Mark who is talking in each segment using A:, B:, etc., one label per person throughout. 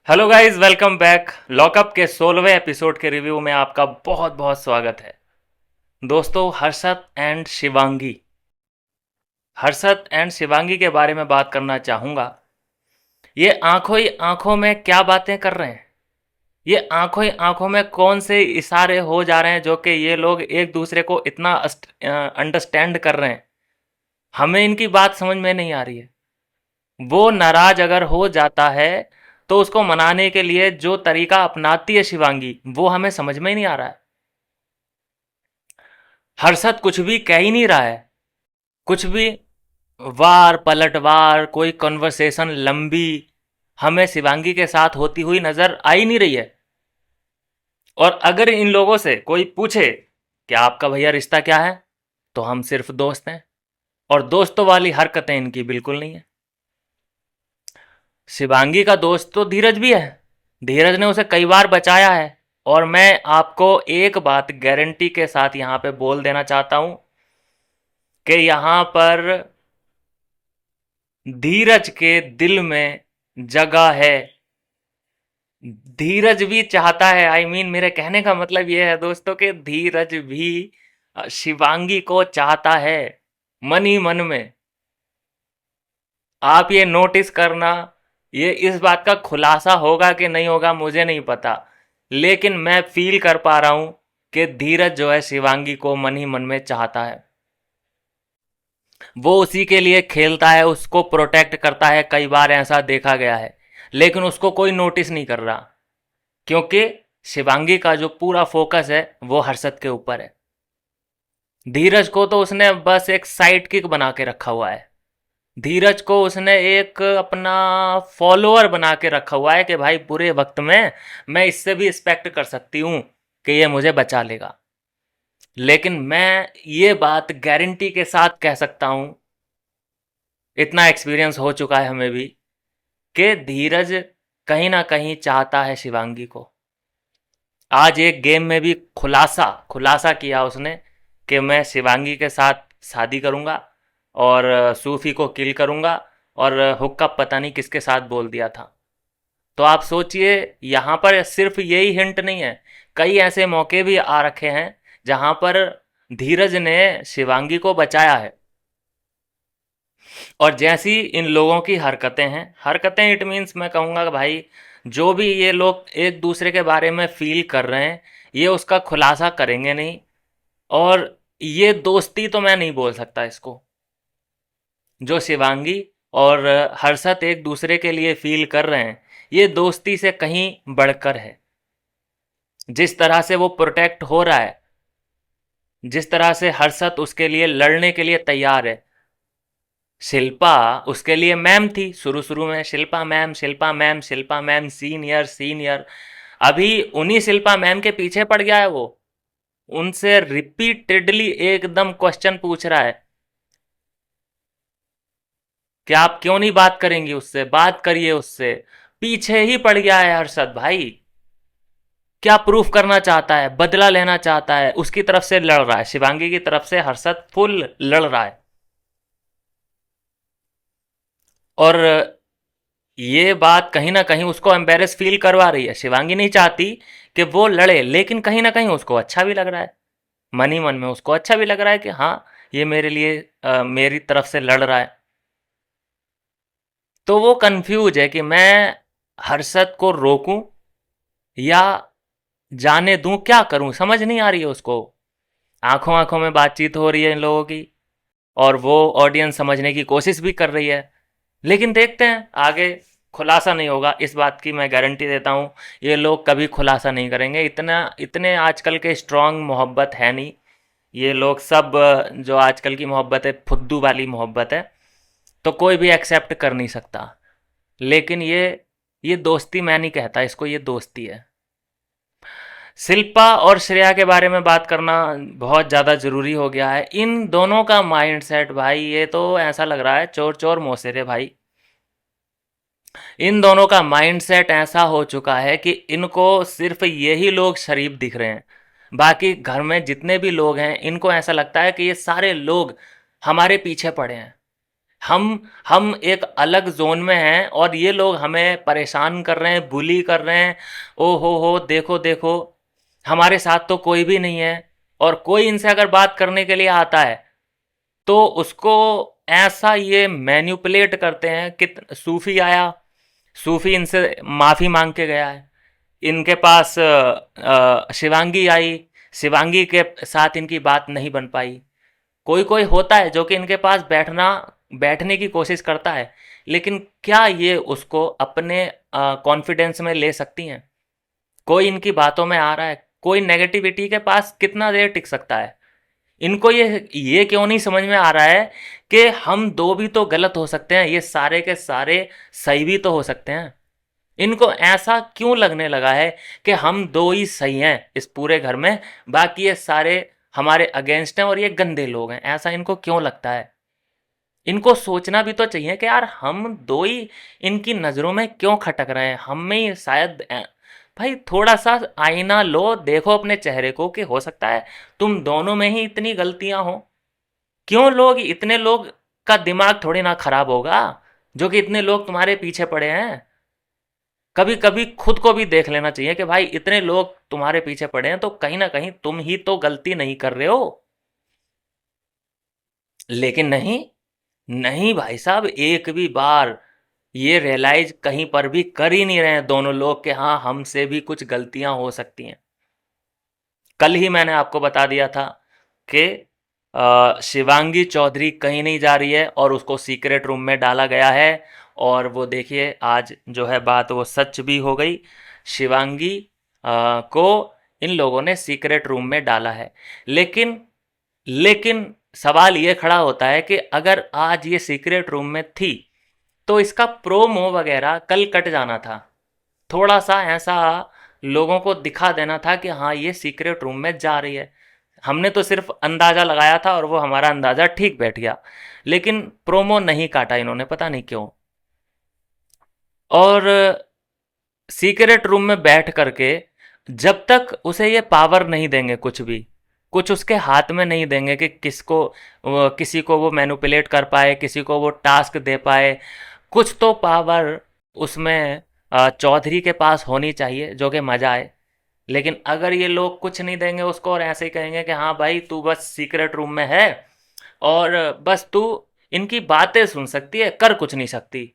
A: Hello guys, welcome back. Lockup के 16वें episode के review में आपका बहुत बहुत स्वागत है। दोस्तों, हर्षद एंड शिवांगी के बारे में बात करना चाहूँगा। ये आंखों ही आंखों में क्या बातें कर रहे हैं। ये आंखों ही आंखों में कौन से इशारे हो जा रहे हैं जो कि ये लोग एक दूसरे को इतना अंडरस्टैंड कर रहे हैं। हमें इनकी बात समझ में नहीं आ रही है। वो नाराज अगर हो जाता है तो उसको मनाने के लिए जो तरीका अपनाती है शिवांगी, वो हमें समझ में ही नहीं आ रहा है। हर्षद कुछ भी कह ही नहीं रहा है। कुछ भी वार पलटवार, कोई कन्वर्सेशन लंबी हमें शिवांगी के साथ होती हुई नजर आ ही नहीं रही है। और अगर इन लोगों से कोई पूछे कि आपका भैया रिश्ता क्या है, तो हम सिर्फ दोस्त हैं। और दोस्तों वाली हरकतें इनकी बिल्कुल नहीं है। शिवांगी का दोस्त तो धीरज भी है। धीरज ने उसे कई बार बचाया है। और मैं आपको एक बात गारंटी के साथ यहां पे बोल देना चाहता हूं कि यहां पर धीरज के दिल में जगह है। धीरज भी चाहता है, मेरे कहने का मतलब ये है दोस्तों कि धीरज भी शिवांगी को चाहता है, मन ही मन में। आप ये नोटिस करना। ये इस बात का खुलासा होगा कि नहीं होगा मुझे नहीं पता, लेकिन मैं फील कर पा रहा हूं कि धीरज जो है शिवांगी को मन ही मन में चाहता है। वो उसी के लिए खेलता है, उसको प्रोटेक्ट करता है। कई बार ऐसा देखा गया है, लेकिन उसको कोई नोटिस नहीं कर रहा, क्योंकि शिवांगी का जो पूरा फोकस है वो हर्षद के ऊपर है। धीरज को तो उसने बस एक साइड किक बना के रखा हुआ है। धीरज को उसने एक अपना फॉलोअर बना के रखा हुआ है कि भाई बुरे वक्त में मैं इससे भी रिस्पेक्ट कर सकती हूँ कि ये मुझे बचा लेगा। लेकिन मैं ये बात गारंटी के साथ कह सकता हूँ, इतना एक्सपीरियंस हो चुका है हमें भी, कि धीरज कहीं ना कहीं चाहता है शिवांगी को। आज एक गेम में भी खुलासा खुलासा किया उसने कि मैं शिवांगी के साथ शादी करूंगा और सूफी को किल करूंगा। और हुक्का पता नहीं किसके साथ बोल दिया था। तो आप सोचिए, यहाँ पर सिर्फ यही हिंट नहीं है, कई ऐसे मौके भी आ रखे हैं जहां पर धीरज ने शिवांगी को बचाया है। और जैसी इन लोगों की हरकतें हैं, हरकतें इट मीन्स मैं कहूँगा कि भाई जो भी ये लोग एक दूसरे के बारे में फील कर रहे हैं, ये उसका खुलासा करेंगे नहीं। और ये दोस्ती तो मैं नहीं बोल सकता इसको। जो शिवांगी और हर्षद एक दूसरे के लिए फील कर रहे हैं, ये दोस्ती से कहीं बढ़कर है। जिस तरह से वो प्रोटेक्ट हो रहा है, जिस तरह से हर्षद उसके लिए लड़ने के लिए तैयार है। शिल्पा उसके लिए मैम थी शुरू शुरू में, Shilpa ma'am Shilpa ma'am Shilpa ma'am, senior senior. अभी उन्हीं शिल्पा मैम के पीछे पड़ गया है वो। उनसे रिपीटेडली एकदम क्वेश्चन पूछ रहा है कि आप क्यों नहीं बात करेंगी उससे, बात करिए उससे। पीछे ही पड़ गया है हर्षद भाई। क्या प्रूफ करना चाहता है, बदला लेना चाहता है, उसकी तरफ से लड़ रहा है। शिवांगी की तरफ से हर्षद फुल लड़ रहा है। और ये बात कहीं ना कहीं उसको एम्बेरस फील करवा रही है। शिवांगी नहीं चाहती कि वो लड़े, लेकिन कहीं ना कहीं उसको अच्छा भी लग रहा है। मन ही मन में उसको अच्छा भी लग रहा है कि हाँ, ये मेरे लिए मेरी तरफ से लड़ रहा है। तो वो कंफ्यूज है कि मैं हर्षद को रोकूं या जाने दूं, क्या करूं समझ नहीं आ रही है उसको। आंखों आंखों में बातचीत हो रही है इन लोगों की, और वो ऑडियंस समझने की कोशिश भी कर रही है। लेकिन देखते हैं आगे। खुलासा नहीं होगा, इस बात की मैं गारंटी देता हूँ। ये लोग कभी खुलासा नहीं करेंगे। इतना इतने आजकल के स्ट्रांग मोहब्बत है नहीं। ये लोग सब जो आजकल की मोहब्बत है, फुद्दू वाली मोहब्बत है, तो कोई भी एक्सेप्ट कर नहीं सकता। लेकिन ये दोस्ती मैं नहीं कहता इसको, ये दोस्ती है। शिल्पा और श्रेया के बारे में बात करना बहुत ज़्यादा ज़रूरी हो गया है। इन दोनों का माइंडसेट भाई, ये तो ऐसा लग रहा है चोर चोर मौसेरे भाई। इन दोनों का माइंडसेट ऐसा हो चुका है कि इनको सिर्फ यही लोग शरीफ दिख रहे हैं। बाकी घर में जितने भी लोग हैं, इनको ऐसा लगता है कि ये सारे लोग हमारे पीछे पड़े हैं। हम एक अलग जोन में हैं और ये लोग हमें परेशान कर रहे हैं, बुली कर रहे हैं। ओ हो, देखो देखो, हमारे साथ तो कोई भी नहीं है। और कोई इनसे अगर बात करने के लिए आता है तो उसको ऐसा ये मैन्युपुलेट करते हैं कि सूफी आया, सूफी इनसे माफ़ी मांग के गया है। इनके पास शिवांगी आई, शिवांगी के साथ इनकी बात नहीं बन पाई। कोई कोई होता है जो कि इनके पास बैठने की कोशिश करता है, लेकिन क्या ये उसको अपने कॉन्फिडेंस में ले सकती हैं? कोई इनकी बातों में आ रहा है, कोई नेगेटिविटी के पास कितना देर टिक सकता है? इनको ये क्यों नहीं समझ में आ रहा है कि हम दो भी तो गलत हो सकते हैं, ये सारे के सारे सही भी तो हो सकते हैं। इनको ऐसा क्यों लगने लगा है कि हम दो ही सही हैं इस पूरे घर में, बाकी ये सारे हमारे अगेंस्ट हैं और ये गंदे लोग हैं? ऐसा इनको क्यों लगता है? इनको सोचना भी तो चाहिए कि यार हम दो ही इनकी नज़रों में क्यों खटक रहे हैं, हम में ही शायद भाई थोड़ा सा आईना लो, देखो अपने चेहरे को कि हो सकता है तुम दोनों में ही इतनी गलतियां हो। क्यों लोग, इतने लोग का दिमाग थोड़ी ना खराब होगा जो कि इतने लोग तुम्हारे पीछे पड़े हैं। कभी कभी खुद को भी देख लेना चाहिए कि भाई इतने लोग तुम्हारे पीछे पड़े हैं तो कहीं ना कहीं तुम ही तो गलती नहीं कर रहे हो। लेकिन नहीं, नहीं भाई साहब, एक भी बार ये रियलाइज कहीं पर भी कर ही नहीं रहे हैं दोनों लोग कि हाँ हमसे भी कुछ गलतियां हो सकती हैं। कल ही मैंने आपको बता दिया था कि शिवांगी चौधरी कहीं नहीं जा रही है और उसको सीक्रेट रूम में डाला गया है। और वो देखिए आज जो है बात वो सच भी हो गई। शिवांगी को इन लोगों ने सीक्रेट रूम में डाला है। लेकिन लेकिन सवाल ये खड़ा होता है कि अगर आज ये सीक्रेट रूम में थी तो इसका प्रोमो वगैरह कल कट जाना था। थोड़ा सा ऐसा लोगों को दिखा देना था कि हाँ ये सीक्रेट रूम में जा रही है। हमने तो सिर्फ अंदाज़ा लगाया था और वो हमारा अंदाज़ा ठीक बैठ गया। लेकिन प्रोमो नहीं काटा इन्होंने, पता नहीं क्यों। और सीक्रेट रूम में बैठ करके जब तक उसे ये पावर नहीं देंगे, कुछ भी कुछ उसके हाथ में नहीं देंगे कि किसी को वो मैनिपुलेट कर पाए, किसी को वो टास्क दे पाए, कुछ तो पावर उसमें चौधरी के पास होनी चाहिए जो कि मज़ा आए। लेकिन अगर ये लोग कुछ नहीं देंगे उसको और ऐसे ही कहेंगे कि हाँ भाई तू बस सीक्रेट रूम में है और बस तू इनकी बातें सुन सकती है, कर कुछ नहीं सकती।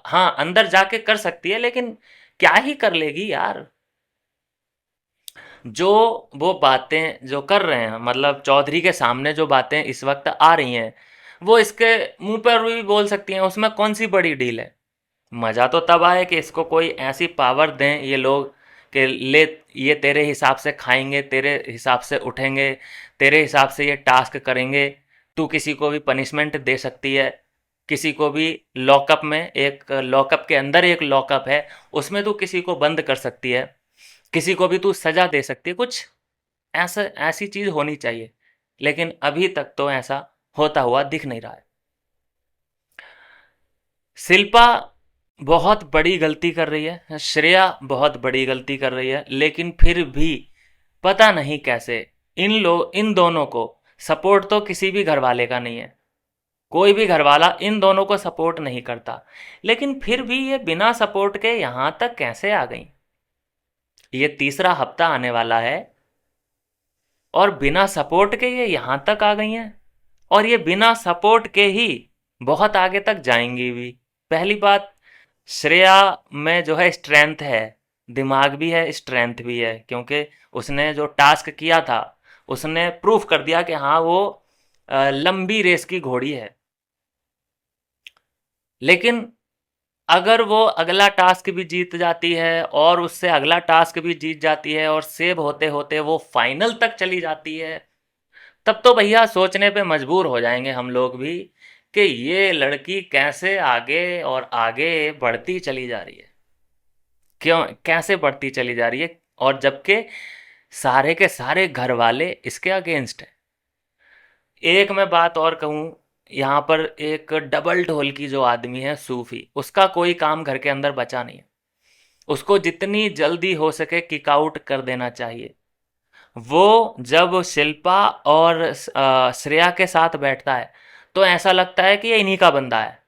A: हाँ अंदर जाके कर सकती है लेकिन क्या ही कर लेगी यार। जो वो बातें जो कर रहे हैं, मतलब चौधरी के सामने जो बातें इस वक्त आ रही हैं वो इसके मुंह पर भी बोल सकती हैं, उसमें कौन सी बड़ी डील है। मज़ा तो तब आए कि इसको कोई ऐसी पावर दें ये लोग कि ले, ये तेरे हिसाब से खाएंगे, तेरे हिसाब से उठेंगे, तेरे हिसाब से ये टास्क करेंगे। तू किसी को भी पनिशमेंट दे सकती है, किसी को भी लॉकअप में, एक लॉकअप के अंदर एक लॉकअप है उसमें तू किसी को बंद कर सकती है, किसी को भी तू सजा दे सकती है। कुछ ऐसा ऐसी चीज़ होनी चाहिए, लेकिन अभी तक तो ऐसा होता हुआ दिख नहीं रहा है। शिल्पा बहुत बड़ी गलती कर रही है, श्रेया बहुत बड़ी गलती कर रही है, लेकिन फिर भी पता नहीं कैसे इन दोनों को सपोर्ट तो किसी भी घर वाले का नहीं है। कोई भी घर वाला इन दोनों को सपोर्ट नहीं करता, लेकिन फिर भी ये बिना सपोर्ट के यहाँ तक कैसे आ गई? ये तीसरा हफ्ता आने वाला है और बिना सपोर्ट के ये यहाँ तक आ गई हैं, और ये बिना सपोर्ट के ही बहुत आगे तक जाएंगी भी। पहली बात, श्रेया में जो है स्ट्रेंथ है, दिमाग भी है, स्ट्रेंथ भी है, क्योंकि उसने जो टास्क किया था उसने प्रूफ कर दिया कि हाँ वो लंबी रेस की घोड़ी है। लेकिन अगर वो अगला टास्क भी जीत जाती है और उससे अगला टास्क भी जीत जाती है और सेव होते होते वो फाइनल तक चली जाती है, तब तो भैया सोचने पे मजबूर हो जाएंगे हम लोग भी कि ये लड़की कैसे आगे और आगे बढ़ती चली जा रही है, क्यों कैसे बढ़ती चली जा रही है, और जबकि सारे के सारे घर वाले इसके अगेंस्ट है। एक मैं बात और कहूँ, यहाँ पर एक डबल ढोल की जो आदमी है सूफी, उसका कोई काम घर के अंदर बचा नहीं है। उसको जितनी जल्दी हो सके किक आउट कर देना चाहिए। वो जब शिल्पा और श्रेया के साथ बैठता है तो ऐसा लगता है कि ये इन्हीं का बंदा है।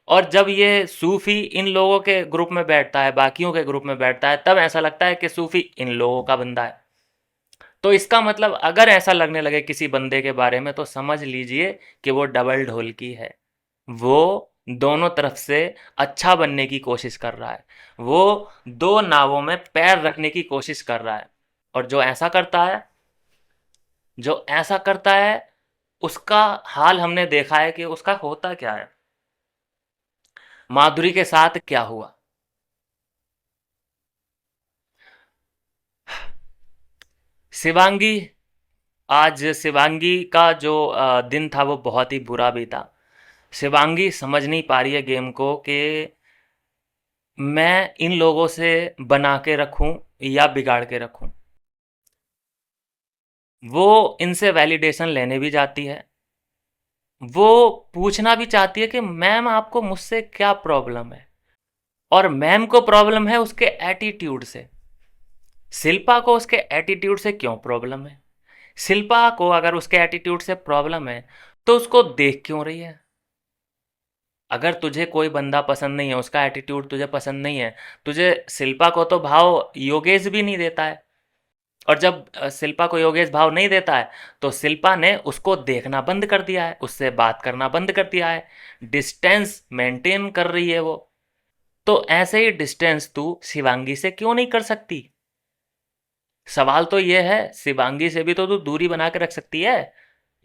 A: और जब ये सूफी इन लोगों के ग्रुप में बैठता है, बाकियों के ग्रुप में बैठता है, तब ऐसा लगता है कि सूफी इन लोगों का बंदा है। तो इसका मतलब अगर ऐसा लगने लगे किसी बंदे के बारे में, तो समझ लीजिए कि वो डबल ढोलकी है। वो दोनों तरफ से अच्छा बनने की कोशिश कर रहा है। वो दो नावों में पैर रखने की कोशिश कर रहा है। और जो ऐसा करता है उसका हाल हमने देखा है कि उसका होता क्या है। माधुरी के साथ क्या हुआ। शिवांगी, आज शिवांगी का जो दिन था वो बहुत ही बुरा भी था। शिवांगी समझ नहीं पा रही है गेम को कि मैं इन लोगों से बना के रखूं या बिगाड़ के रखूं। वो इनसे वैलिडेशन लेने भी जाती है। वो पूछना भी चाहती है कि मैम आपको मुझसे क्या प्रॉब्लम है। और मैम को प्रॉब्लम है उसके एटीट्यूड से। शिल्पा को उसके एटीट्यूड से क्यों प्रॉब्लम है। शिल्पा को अगर उसके एटीट्यूड से प्रॉब्लम है तो उसको देख क्यों रही है। अगर तुझे कोई बंदा पसंद नहीं है, उसका एटीट्यूड तुझे पसंद नहीं है, तुझे शिल्पा को तो भाव योगेश भी नहीं देता है। और जब शिल्पा को योगेश भाव नहीं देता है तो शिल्पा ने उसको देखना बंद कर दिया है, उससे बात करना बंद कर दिया है। डिस्टेंस मेंटेन कर रही है वो। तो ऐसे ही डिस्टेंस तू शिवांगी से क्यों नहीं कर सकती। सवाल तो ये है, शिवांगी से भी तो तू दूरी बना के रख सकती है,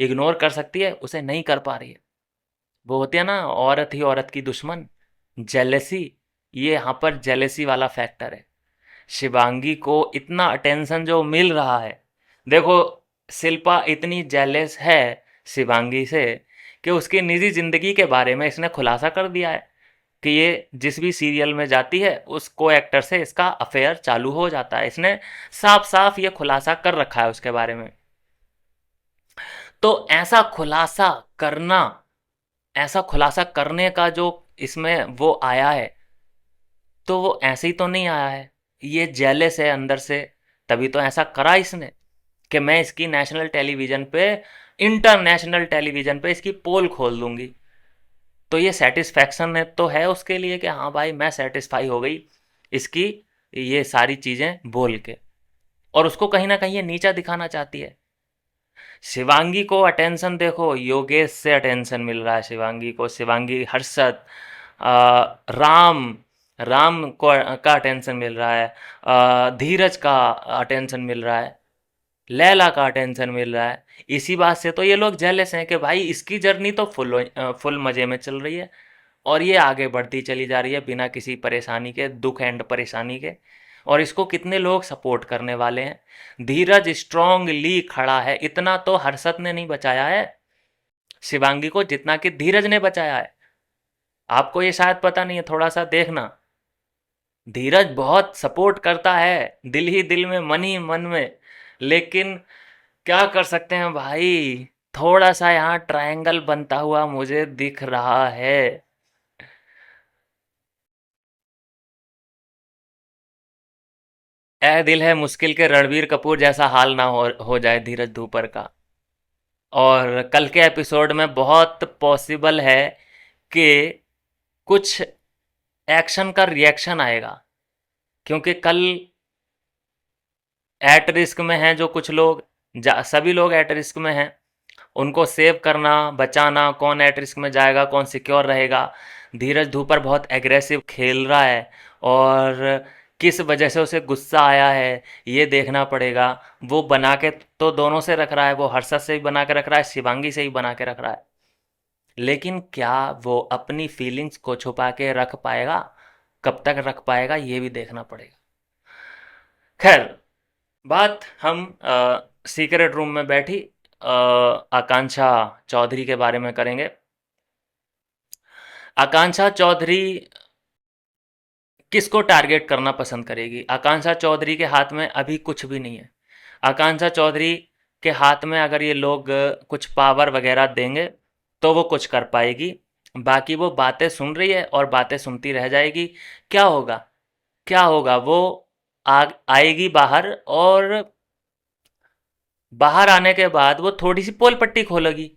A: इग्नोर कर सकती है, उसे नहीं कर पा रही है। वो होती है ना, औरत ही औरत की दुश्मन, जेलेसी। ये यहाँ पर जेलेसी वाला फैक्टर है। शिवांगी को इतना अटेंशन जो मिल रहा है, देखो, शिल्पा इतनी जेलस है शिवांगी से कि उसकी निजी जिंदगी के बारे में इसने खुलासा कर दिया है कि ये जिस भी सीरियल में जाती है उस को एक्टर से इसका अफेयर चालू हो जाता है। इसने साफ साफ ये खुलासा कर रखा है उसके बारे में। तो करना ऐसा खुलासा करने का जो इसमें वो आया है, तो वो ऐसे ही तो नहीं आया है। ये जेलस है अंदर से, तभी तो ऐसा करा इसने कि मैं इसकी नेशनल टेलीविजन पे, इंटरनेशनल टेलीविजन पे इसकी पोल खोल दूंगी। तो ये सेटिस्फैक्शन है तो है उसके लिए कि हाँ भाई मैं सेटिस्फाई हो गई इसकी ये सारी चीज़ें बोल के। और उसको कहीं ना कहीं ये नीचा दिखाना चाहती है। शिवांगी को अटेंशन देखो, योगेश से अटेंशन मिल रहा है शिवांगी को। शिवांगी, हर्षद, राम, राम को का अटेंशन मिल रहा है, धीरज का अटेंशन मिल रहा है, लैला का अटेंशन मिल रहा है। इसी बात से तो ये लोग जेलस हैं कि भाई इसकी जर्नी तो फुल मज़े में चल रही है और ये आगे बढ़ती चली जा रही है बिना किसी परेशानी के, दुख एंड परेशानी के। और इसको कितने लोग सपोर्ट करने वाले हैं। धीरज स्ट्रांगली खड़ा है, इतना तो हर्षद ने नहीं बचाया है शिवांगी को जितना कि धीरज ने बचाया है। आपको ये शायद पता नहीं है, थोड़ा सा देखना। धीरज बहुत सपोर्ट करता है, दिल ही दिल में, मन ही मन में। लेकिन क्या कर सकते हैं भाई, थोड़ा सा यहाँ ट्रायंगल बनता हुआ मुझे दिख रहा है। ए दिल है मुश्किल के रणबीर कपूर जैसा हाल ना हो जाए धीरज धूपर का। और कल के एपिसोड में बहुत पॉसिबल है कि कुछ एक्शन का रिएक्शन आएगा, क्योंकि कल एट रिस्क में हैं जो कुछ लोग, सभी लोग एट रिस्क में हैं। उनको सेव करना, बचाना, कौन एट रिस्क में जाएगा, कौन सिक्योर रहेगा। धीरज धूपर बहुत एग्रेसिव खेल रहा है और किस वजह से उसे गुस्सा आया है ये देखना पड़ेगा। वो बना के तो दोनों से रख रहा है, वो हर्षद से भी बना के रख रहा है, शिवांगी से भी बना के रख रहा है। लेकिन क्या वो अपनी फीलिंग्स को छुपा के रख पाएगा, कब तक रख पाएगा, ये भी देखना पड़ेगा। खैर, बात हम सीक्रेट रूम में बैठी आकांक्षा चौधरी के बारे में करेंगे। आकांक्षा चौधरी किसको टारगेट करना पसंद करेगी। आकांक्षा चौधरी के हाथ में अभी कुछ भी नहीं है। आकांक्षा चौधरी के हाथ में अगर ये लोग कुछ पावर वगैरह देंगे तो वो कुछ कर पाएगी। बाकी वो बातें सुन रही है और बातें सुनती रह जाएगी। क्या होगा, क्या होगा, वो आएगी बाहर, और बाहर आने के बाद वो थोड़ी सी पोल पट्टी खोलेगी।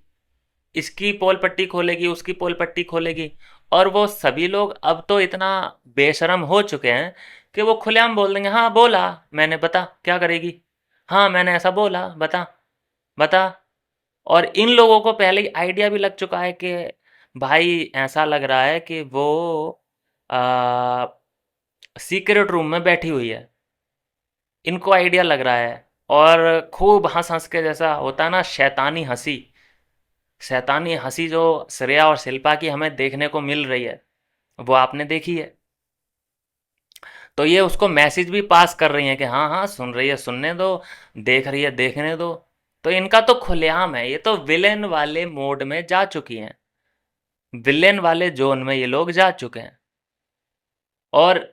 A: इसकी पोल पट्टी खोलेगी, उसकी पोल पट्टी खोलेगी। और वो सभी लोग अब तो इतना बेशरम हो चुके हैं कि वो खुलेआम बोल देंगे, हाँ बोला मैंने, बता क्या करेगी, हाँ मैंने ऐसा बोला, बता बता। और इन लोगों को पहले ही आइडिया भी लग चुका है कि भाई ऐसा लग रहा है कि वो सीक्रेट रूम में बैठी हुई है, इनको आइडिया लग रहा है। और खूब हंस हंस के, जैसा होता है ना शैतानी हंसी, शैतानी हंसी जो श्रेया और शिल्पा की हमें देखने को मिल रही है, वो आपने देखी है। तो ये उसको मैसेज भी पास कर रही हैं कि हाँ हाँ सुन रही है सुनने दो, देख रही है देखने दो। तो इनका तो खुलेआम है, ये तो विलेन वाले मोड में जा चुकी हैं, विलेन वाले जोन में ये लोग जा चुके हैं। और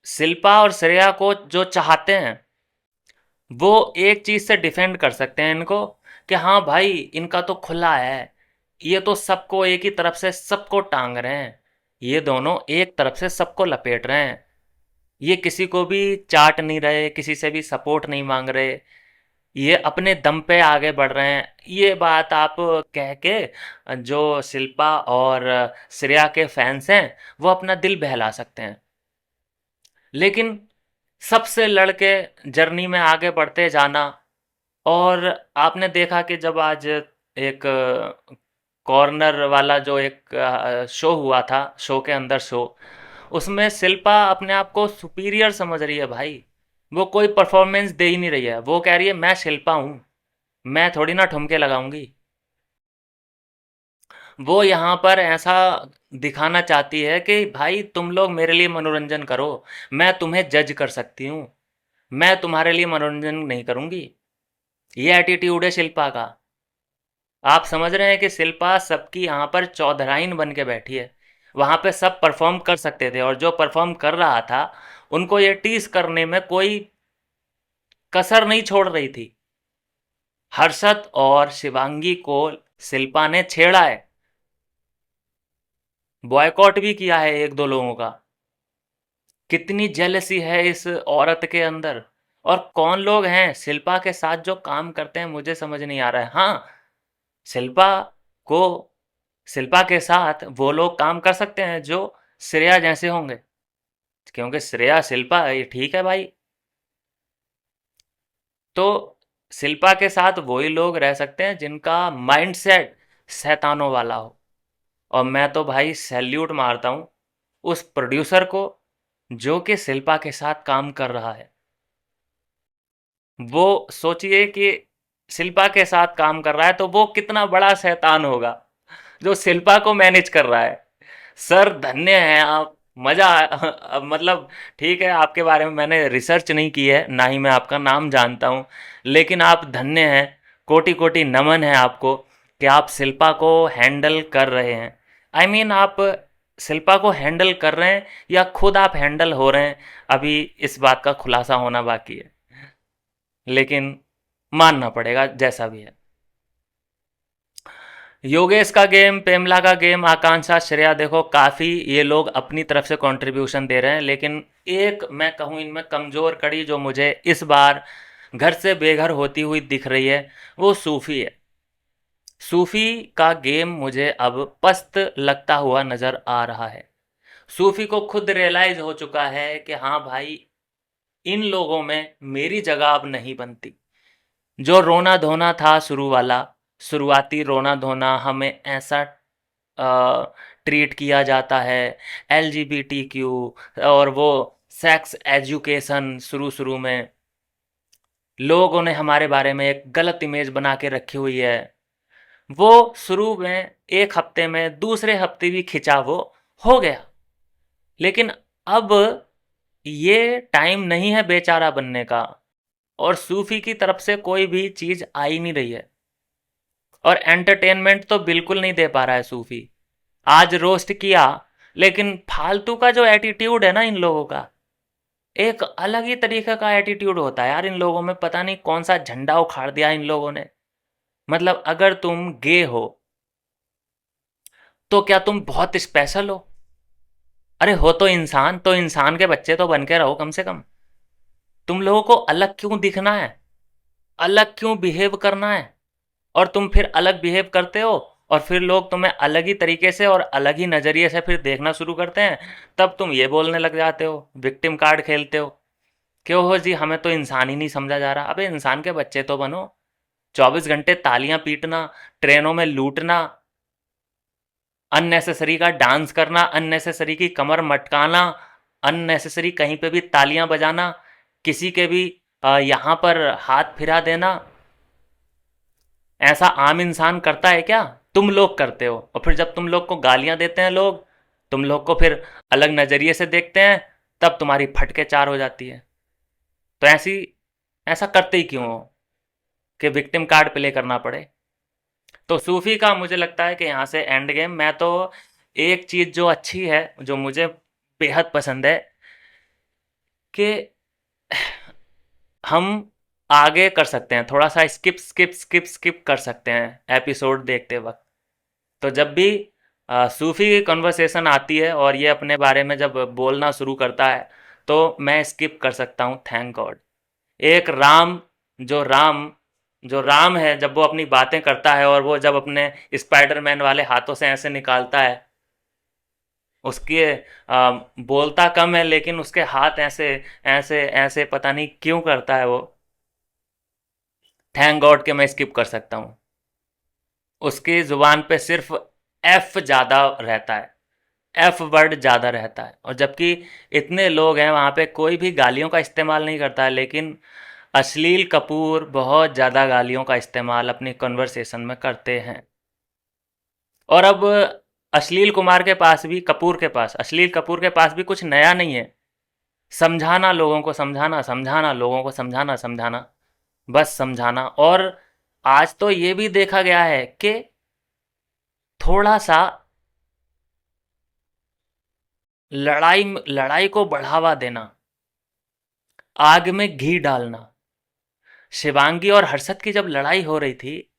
A: शिल्पा और श्रेया को जो चाहते हैं वो एक चीज से डिफेंड कर सकते हैं इनको, कि हाँ भाई इनका तो खुला है, ये तो सबको एक ही तरफ से सबको टांग रहे हैं, ये दोनों एक तरफ से सबको लपेट रहे हैं, ये किसी को भी चाट नहीं रहे, किसी से भी सपोर्ट नहीं मांग रहे, ये अपने दम पे आगे बढ़ रहे हैं। ये बात आप कह के जो शिल्पा और श्रेया के फैंस हैं वो अपना दिल बहला सकते हैं। लेकिन सबसे लड़के जर्नी में आगे बढ़ते जाना। और आपने देखा कि जब आज एक कॉर्नर वाला जो एक शो हुआ था, शो के अंदर शो, उसमें शिल्पा अपने आप को सुपीरियर समझ रही है भाई, वो कोई परफॉर्मेंस दे ही नहीं रही है, वो कह रही है मैं शिल्पा हूँ, मैं थोड़ी ना ठुमके लगाऊंगी। वो यहाँ पर ऐसा दिखाना चाहती है कि भाई तुम लोग मेरे लिए मनोरंजन करो, मैं तुम्हें जज कर सकती हूँ, मैं तुम्हारे लिए मनोरंजन नहीं करूंगी। ये एटीट्यूड है शिल्पा का। आप समझ रहे हैं कि शिल्पा सबकी यहाँ पर चौधराइन बन के बैठी है, वहाँ पे सब परफॉर्म कर सकते थे, और जो परफॉर्म कर रहा था उनको ये टीज करने में कोई कसर नहीं छोड़ रही थी। हर्षद और शिवांगी को शिल्पा ने छेड़ा है, बॉयकॉट भी किया है एक दो लोगों का। कितनी जेलसी है इस औरत के अंदर। और कौन लोग हैं शिल्पा के साथ जो काम करते हैं मुझे समझ नहीं आ रहा है। हाँ, शिल्पा को, शिल्पा के साथ वो लोग काम कर सकते हैं जो श्रेया जैसे होंगे, क्योंकि श्रेया शिल्पा ये ठीक है भाई। तो शिल्पा के साथ वही लोग रह सकते हैं जिनका माइंडसेट शैतानों वाला हो। और मैं तो भाई सैल्यूट मारता हूँ उस प्रोड्यूसर को जो कि शिल्पा के साथ काम कर रहा है। वो सोचिए कि शिल्पा के साथ काम कर रहा है तो वो कितना बड़ा शैतान होगा जो शिल्पा को मैनेज कर रहा है। सर धन्य हैं आप, मजा अब मतलब ठीक है, आपके बारे में मैंने रिसर्च नहीं की है, ना ही मैं आपका नाम जानता हूँ, लेकिन आप धन्य हैं, कोटि कोटि नमन है आपको कि आप शिल्पा को हैंडल कर रहे हैं। आई मीन आप शिल्पा को हैंडल कर रहे हैं या खुद आप हैंडल हो रहे हैं, अभी इस बात का खुलासा होना बाकी है, लेकिन मानना पड़ेगा जैसा भी है। योगेश का गेम, पेमला का गेम, आकांक्षा, श्रेया, देखो काफ़ी ये लोग अपनी तरफ से कंट्रीब्यूशन दे रहे हैं, लेकिन एक मैं कहूँ इनमें कमज़ोर कड़ी जो मुझे इस बार घर से बेघर होती हुई दिख रही है वो सूफ़ी है। सूफ़ी का गेम मुझे अब पस्त लगता हुआ नज़र आ रहा है। सूफ़ी को खुद रियलाइज़ हो चुका है कि हाँ भाई इन लोगों में मेरी जगह अब नहीं बनती। जो रोना धोना था शुरू वाला, शुरुआती रोना धोना, हमें ऐसा ट्रीट किया जाता है, LGBTQ, और वो सेक्स एजुकेशन, शुरू शुरू में लोगों ने हमारे बारे में एक गलत इमेज बना के रखी हुई है, वो शुरू में एक हफ्ते में, दूसरे हफ्ते भी खिंचा वो हो गया। लेकिन अब ये टाइम नहीं है बेचारा बनने का, और सूफी की तरफ से कोई भी चीज़ आ ही नहीं रही है, और एंटरटेनमेंट तो बिल्कुल नहीं दे पा रहा है सूफी। आज रोस्ट किया, लेकिन फालतू का जो एटीट्यूड है ना इन लोगों का, एक अलग ही तरीके का एटीट्यूड होता है यार इन लोगों में, पता नहीं कौन सा झंडा उखाड़ दिया इन लोगों ने। मतलब अगर तुम गे हो तो क्या तुम बहुत स्पेशल हो? अरे हो तो इंसान के बच्चे तो बन के रहो कम से कम। तुम लोगों को अलग क्यों दिखना है, अलग क्यों बिहेव करना है? और तुम फिर अलग बिहेव करते हो और फिर लोग तुम्हें अलग ही तरीके से और अलग ही नज़रिए से फिर देखना शुरू करते हैं, तब तुम ये बोलने लग जाते हो, विक्टिम कार्ड खेलते हो, क्यों हो जी, हमें तो इंसान ही नहीं समझा जा रहा। अबे इंसान के बच्चे तो बनो। 24 घंटे तालियां पीटना, ट्रेनों में लूटना, अननेसेसरी का डांस करना, अननेसेसरी की कमर मटकाना, अननेसेसरी कहीं पे भी तालियां बजाना, किसी के भी यहाँ पर हाथ फिरा देना, ऐसा आम इंसान करता है क्या? तुम लोग करते हो। और फिर जब तुम लोग को गालियां देते हैं लोग, तुम लोग को फिर अलग नज़रिए से देखते हैं, तब तुम्हारी फटके चार हो जाती है। तो ऐसा करते ही क्यों हो कि विक्टिम कार्ड प्ले करना पड़े? तो सूफी का मुझे लगता है कि यहाँ से एंड गेम। मैं तो एक चीज़ जो अच्छी है, जो मुझे बेहद पसंद है, कि हम आगे कर सकते हैं, थोड़ा सा स्किप स्किप स्किप स्किप कर सकते हैं एपिसोड देखते वक्त। तो जब भी सूफी की कन्वर्सेशन आती है और ये अपने बारे में जब बोलना शुरू करता है, तो मैं स्किप कर सकता हूँ, थैंक गॉड। एक जो राम जो राम है, जब वो अपनी बातें करता है और वो जब अपने स्पाइडरमैन वाले हाथों से ऐसे निकालता है, उसके बोलता कम है लेकिन उसके हाथ ऐसे ऐसे ऐसे पता नहीं क्यों करता है वो। थैंक गॉड कि मैं स्किप कर सकता हूँ। उसकी ज़ुबान पे सिर्फ एफ ज़्यादा रहता है, एफ वर्ड ज़्यादा रहता है, और जबकि इतने लोग हैं वहाँ पे, कोई भी गालियों का इस्तेमाल नहीं करता है, लेकिन अश्लील कपूर बहुत ज़्यादा गालियों का इस्तेमाल अपनी कन्वर्सेशन में करते हैं। और अब अश्लील कपूर के पास भी कुछ नया नहीं है। समझाना लोगों को, समझाना समझाना लोगों को, समझाना समझाना, बस समझाना। और आज तो ये भी देखा गया है कि थोड़ा सा लड़ाई को बढ़ावा देना, आग में घी डालना। शिवांगी और हर्षद की जब लड़ाई हो रही थी,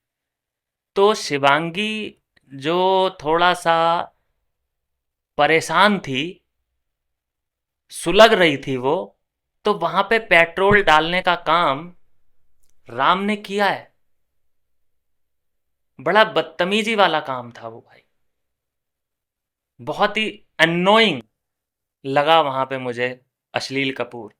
A: तो शिवांगी जो थोड़ा सा परेशान थी, सुलग रही थी वो, तो वहां पे पेट्रोल डालने का काम राम ने किया है। बड़ा बदतमीजी वाला काम था वो भाई, बहुत ही अननोइंग लगा वहां पे मुझे अश्लील कपूर।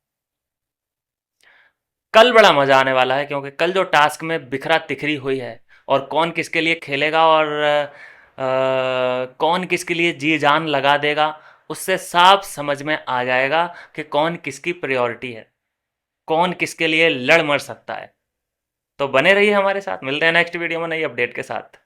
A: कल बड़ा मजा आने वाला है, क्योंकि कल जो टास्क में बिखरा तिखरी हुई है, और कौन किसके लिए खेलेगा और कौन किसके लिए जी जान लगा देगा, उससे साफ समझ में आ जाएगा कि कौन किसकी प्रायोरिटी है, कौन किसके लिए लड़ मर सकता है। तो बने रहिए हमारे साथ, मिलते हैं नेक्स्ट वीडियो में नई अपडेट के साथ।